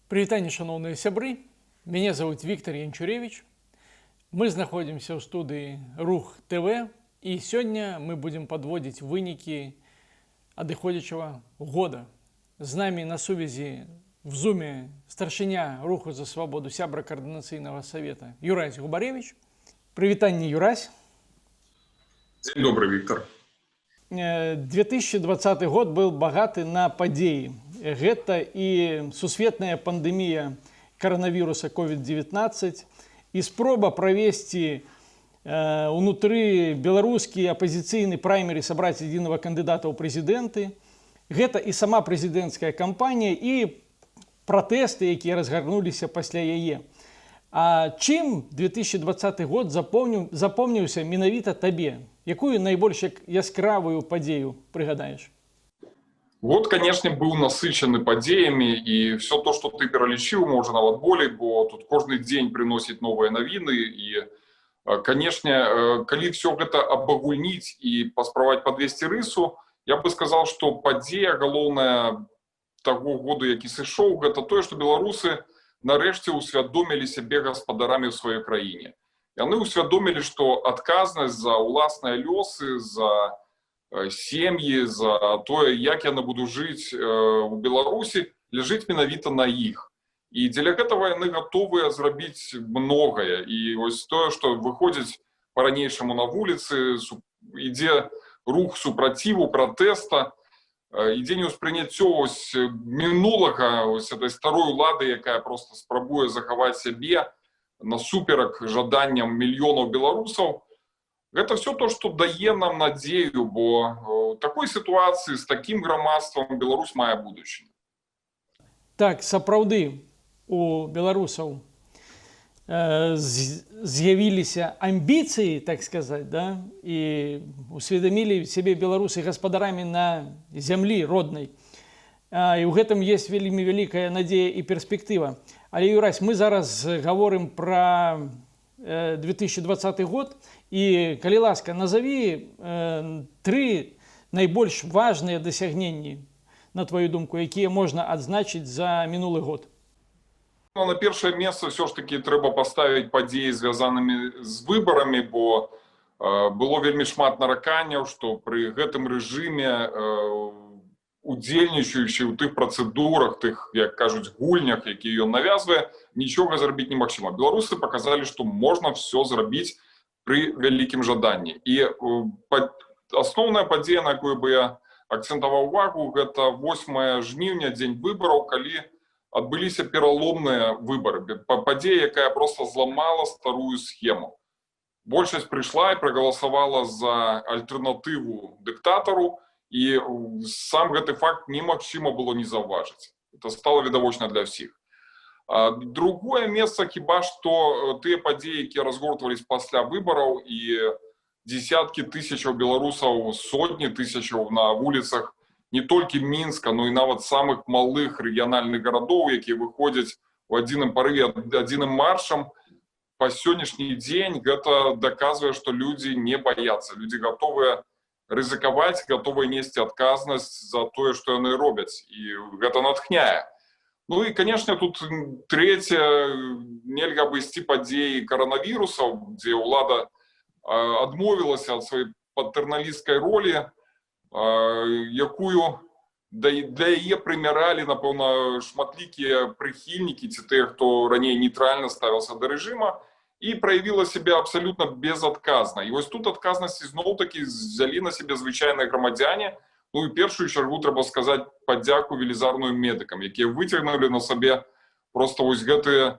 Привітанне, шановныя сябры. Меня зовут Виктор Янчуревич. Мы находимся в студии Рух ТВ, и сегодня мы будем подводить вынікі адыходзячага года. З нами на сувязі в зуме старшыня Руху за свободу, сябра координационного совета Юрась Губаревич. Привітанне, Юрась. День добрый, Виктор. 2020 год был богаты на падзеі. Гэта і сусветная пандемія коронавируса COVID-19, і спроба правесці унутры беларускі апозіцыйны праймеры сабраць адзінага кандыдата ў прэзідэнты. Гэта і сама прэзідэнцкая кампанія, і пратэсты, якія разгарнуліся пасля яе. А чым 2020 год запомніўся менавіта табе? Якую найбольш яскравую падзею прыгадаеш? Год, конечно, был насыщенный подеями, и все то, что ты перелечил, можно нават болей, бо тут каждый день приносит новые новины, и, конечно, коли все это обагульнить и паспрабаваць подвести рысу, я бы сказал, что падзея галоўная того года, які сышоў, это то, что беларусы нарэшце усвядомілі сябе гаспадарамі ў сваёй краіне. Яны усвядомілі, што адказнасць за ўласныя лёсы, за сем'і, за тое, як яны будуць жыць у Беларусі, ляжыць менавіта на іх. І дзеля гэтага яны гатовыя зрабіць многае. І вось тое, што выходзіць па-ранейшаму на вуліцы, ідзе рух супраціву, пратэста, ідзе неўспрыняццё мінулага, этой старой улады, якая проста спрабуе захаваць сябе насуперак жаданням мільёнаў беларусаў. Это все то, что дае нам надею, бо такой ситуации с таким громадством Беларусь мае будущее. Так, сапраўды у беларусаў з'явіліся амбіцыі, так сказать, да? І усведамілі сябе беларусы гаспадарамі на зямлі роднай. І ў гэтым есть вельмі вялікая надзея і перспектыва. Але, Юрась, мы зараз гаворым пра 2020 год, і, калі ласка, назови тры найбольш важныя дасягненні, на твою думку, якія можна адзначыць за мінулы год. Ну, на першае месца все ж таки трэба паставіць падзеі, звязанымі з выбарамі, бо было вельмі шмат нараканняў, што пры гэтым рэжыме удзельнічаючы ў тых працэдурах, тых, як кажуць, гульнях, якія ён навязвае, нічога зрабіць немагчыма. Беларусы показалі, што можна все зрабіць при вялікім жаданні. І асноўная падзея, на якую бы я акцэнтаваў увагу, гэта 8 жніўня, дзень выбараў, калі адбыліся пераломныя выбары. Падзея, якая проста зламала старую схему. Большасць прыйшла і прагаласавала за альтэрнатыву дыктатару, і сам гэты факт немагчыма было не заўважыць. Это стало відавочна для ўсіх. Другое месца хіба што тыя падзеі, якія разгортвались пасля выбараў, і десяткі тысячаў беларусаў, сотні тысячаў на вуліцах не толькі Мінска, но і нават самых малых рэгіянальных гарадоў, якія выходзяць у адзіным парыве, адзіным маршам. Па сённяшні дзень гэта даказвае, што людзі не баяцца, людзі гатовыя рызыкаваць, гатовыя несці адказнасць за тое, што яны робяць, і гэта натхняе. Ну і, конечно, тут трэцяе, нельга абысці падзеі коронавірусаў, дзе ўлада адмовілася ад сваёй патэрналісцкай ролі, якую для яе прымяралі, напэўна, шматлікія прыхільнікі ці тыя, хто раней нейтральна ставіўся да рэжыма, і праявіла сябе абсалютна безадказна. І вось тут адказнасці зноў-такі взялі на сябе звычайныя грамадзяне. Ну і першую чаргу трэба сказаць падзяку велізарную медыкам, якія выцягнулі на сабе проста вось гэтыя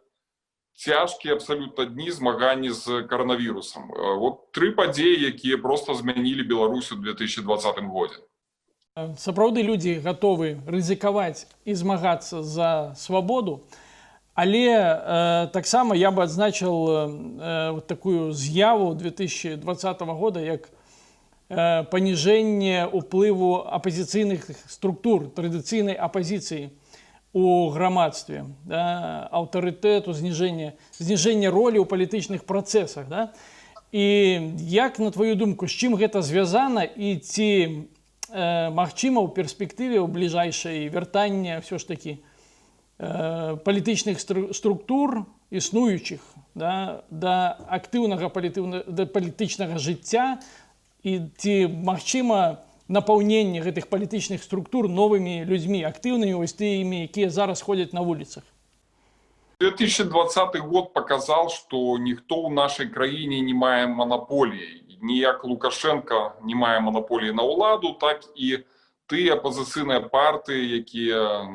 цяжкія абсалютна дні змаганні з коронавірусам. Вот тры падзеі, якія проста змянілі Беларусь у 2020 годзе. Сапраўды людзі гатовы рызыкаваць і змагацца за свабоду. Але таксама я бы адзначыў такую з'яву 2020 года, як паніжэнне ўплыву апазіцыйных структур, традыцыйнай апазіцыі у грамадстве, да, аўтарытэту, зніжэнне ролі ў палітычных працэсах. Да? І як, на твою думку, з чым гэта звязана, і ці магчыма ў перспектыве ў бліжэйшай вяртання ўсё ж такі палітычных структур існуючых, да, да актыўнага палітычнага жыцця і ці магчыма напаўненне гэтых палітычных структур новымі людзьмі, актыўнымі, вось тымі, якія зараз ходзяць на вуліцах? 2020 год показал, что никто в нашей краине не мае монополии. Ни як Лукашенко не мае монополии на ўладу, так и тыя апозіцыйныя партыі, якія,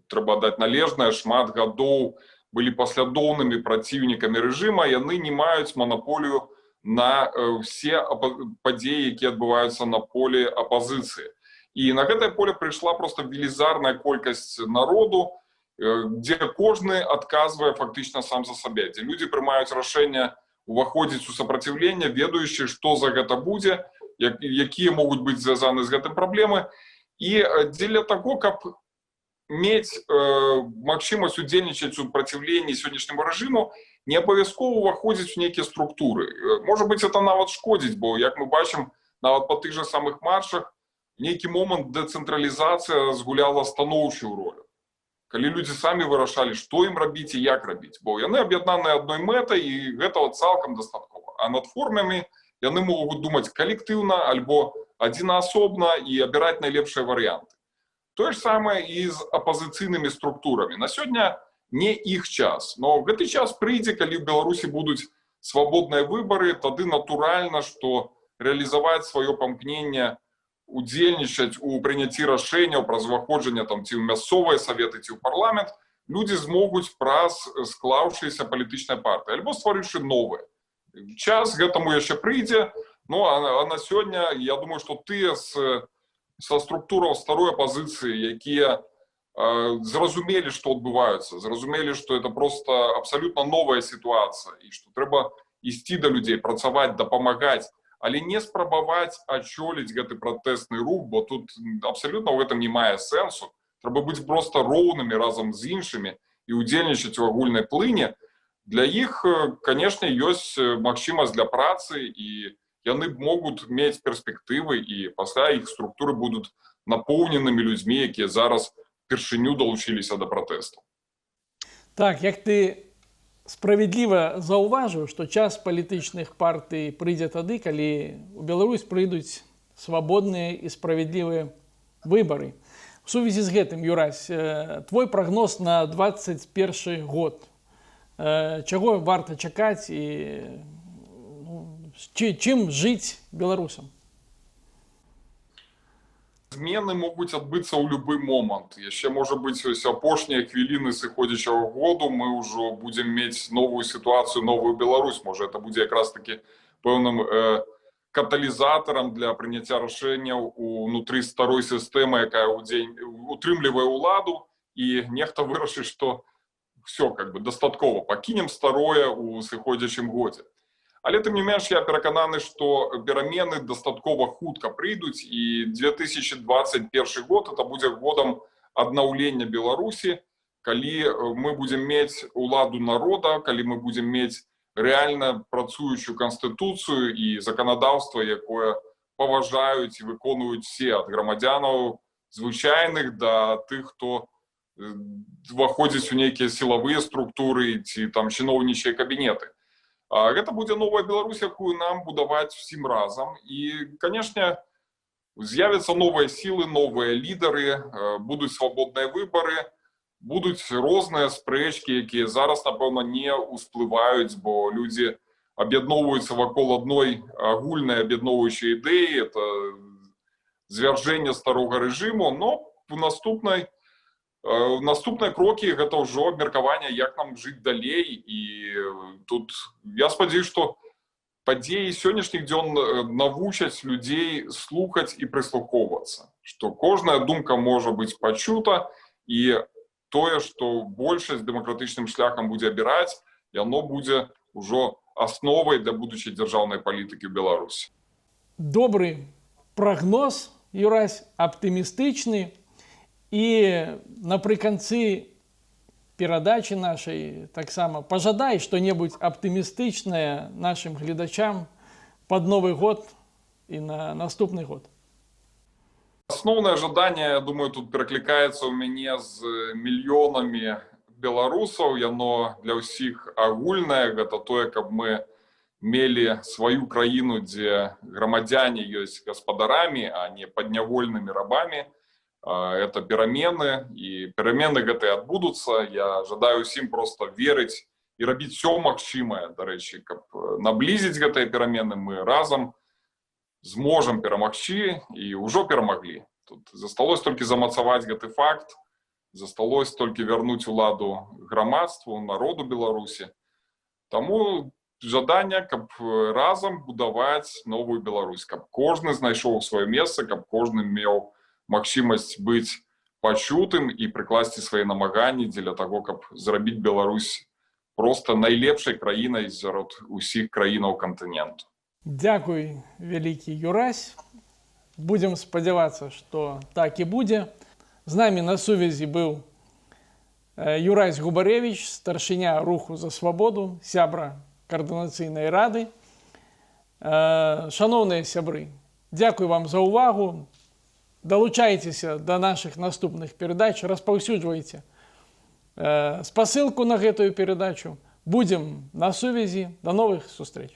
трэба даць належнае, шмат гадоў былі паслядоўнымі праціўнікамі рэжыма, яны не маюць манаполію на все падзеі, якія адбываюцца на поле апозіцыі. І на гэтае поле прыйшла просто велізарная колькасць народу, дзе кожны адказвае фактычна сам за сабе, дзе людзі прымаюць рашэнне уваходзіць у супраціўленне, ведаючы, што за гэта будзе, якія могуць быць звязаны з гэтым праблемы. І дзеля таго, каб мець магчымасць удзельнічаць у супраціўленні сённяшняму рэжыму, не абавязкова ўваходзіць у нейкія структуры. Можа быць, это нават шкодзіць, бо, як мы бачым, нават па тых жа самых маршах, нейкі момант дэцэнтралізацыя згуляла станоўчую ролю. Калі людзі самі вырашалі, што ім рабіць і як рабіць, бо яны аб'яднаныя адной мэтай, і гэтага цалкам дастаткова. А над формамі яны могуць думаць калектыўна альбо адзінаасобна і абіраць найлепшыя варыянты. Тое ж самае і з апазіцыйнымі структурамі. На сёння не іх час, но гэты час прыйдзе, калі ў Беларусі будуць свабодныя выбары, тады натуральна, што рэалізаваць сваё памкненне, удзельнічаць у прыняцці рашэнняў праз уваходжанне ці ў мясцовыя саветы, ці ў парламент, людзі змогуць праз склаўшыеся палітычныя партыі, альбо стварыўшы новыя. Час гэтаму яшчэ прыйдзе, а на сёння, я думаю, што тыя са структураў старой апозіцыі, якія зразумелі, што адбываюцца, зразумелі, што это просто абсалютна новая сітуацыя, і што трэба ісці да людзей, працаваць, дапамагаць, але не спрабаваць ачоліць гэты пратэсны рух, бо тут абсалютна ў гэтым не мае сэнсу. Трэба быць проста роўнымі разам з іншымі і удзельнічаць у агульнай плыні. Для іх, канешне, ёсць магчымасць для працы, і яны могуць мець перспектывы, і пасля іх структуры будуць напоўненымі людзьмі, якія зараз упершыню далучыліся да пратэсту. Так, як ты справядліва заўважыў, што час палітычных партый прыйдзе тады, калі ў Беларусь прыйдуць свабодныя і справядлівыя выбары. У сувязі з гэтым, Юрась, твой прагноз на 21 год. Чаго варта чакаць і чым жыць беларусам? Змены могуць адбыцца ў любы момант. Яшчэ, можа быць, апошнія хвіліны сыходзячага году мы ўжо будзем мець новую сітуацыю, новую Беларусь. Можа, это будзе якраз такі пэўным каталізатарам для прыняцця рашэнняў унутры старой сістэмы, якая утрымлівае ўладу, і нехта вырашыць, што все, дастаткова, пакінем старое ў сыходзячым годзе. Але тым не менш, я перакананы, што перамены дастаткова хутка прыйдуць, і 2021 год это будзе годам аднаўлення Беларусі, калі мы будзем мець уладу народа, калі мы будзем мець рэальна працуючую канстытуцыю і заканадаўства, якое паважаюць і выконваюць все, ад грамадзянаў звычайных да тых, хто уваходзіць у нейкія сілавыя структуры ці чыноўнічыя кабінеты. Гэта будзе новая Беларусь, якую нам будаваць усім разам. І, канешне, з'явяцца новыя сілы, новыя лідары, будуць свабодныя выбары, будуць розныя спрэчкі, якія зараз, напэўна, не ўсплываюць, бо людзі аб'ядноўваюцца вакол адной агульнай аб'ядноўваючай ідэі, это звяржэнне старога рэжыму, но наступныя крокі гэта ўжо абмеркаванне, як нам жыць далей. І тут я спадзяюсь, што падзеі сённяшніх дзён навучаць людзей слухаць і прыслухоўвацца, што кожная думка можа быць пачута, і тое, што большасць дэмакратычным шляхам будзе абіраць, яно будзе ўжо асновай для будучай дзяржаўнай палітыкі ў Беларусі. Добры прагноз, Юрась, аптымістычны. І напрыканцы перадачы нашай таксама пажадай што-небудзь аптымістычнае нашым гледачам пад Новы год і на наступны год. Асноўнае жаданне, я думаю, тут пераклікаецца ў мяне з мільёнамі беларусаў, яно для ўсіх агульнае. Гэта тое, каб мы мелі сваю краіну, дзе грамадзяне ёсць гаспадарамі, а не паднявольнымі рабамі. Это перамены, і перамены гэтыя адбудуцца. Я жадаю ўсім проста верыць і рабіць всё магчымае, дарэчы, каб наблізіць гэтыя перамены. Мы разам зможам перамагчы і ўжо перамаглі. Тут засталось толькі замацаваць гэты факт, засталось толькі вярнуць уладу грамадству, народу Беларусі. Таму жаданне, каб разам будаваць новую Беларусь, каб кожны знайшоў сваё месца, каб кожны меў магчымасць быць пачутым і прыкласці свае намаганні дзеля таго, каб зрабіць Беларусь проста найлепшай краінай сярод усіх краінаў кантыненту. Дзякуй, вялікі Юрась. Будзем спадзявацца, што так і будзе. З намі на сувязі быў Юрась Губаревич, старшыня руху за свабоду, сябра каардынацыйнай рады. Шаноўныя сябры, дзякуй вам за ўвагу. Далучайцеся да нашых наступных перадач, распаўсюджвайце спасылку на гэтую перадачу. Будзем на сувязі. До новых сустрэч.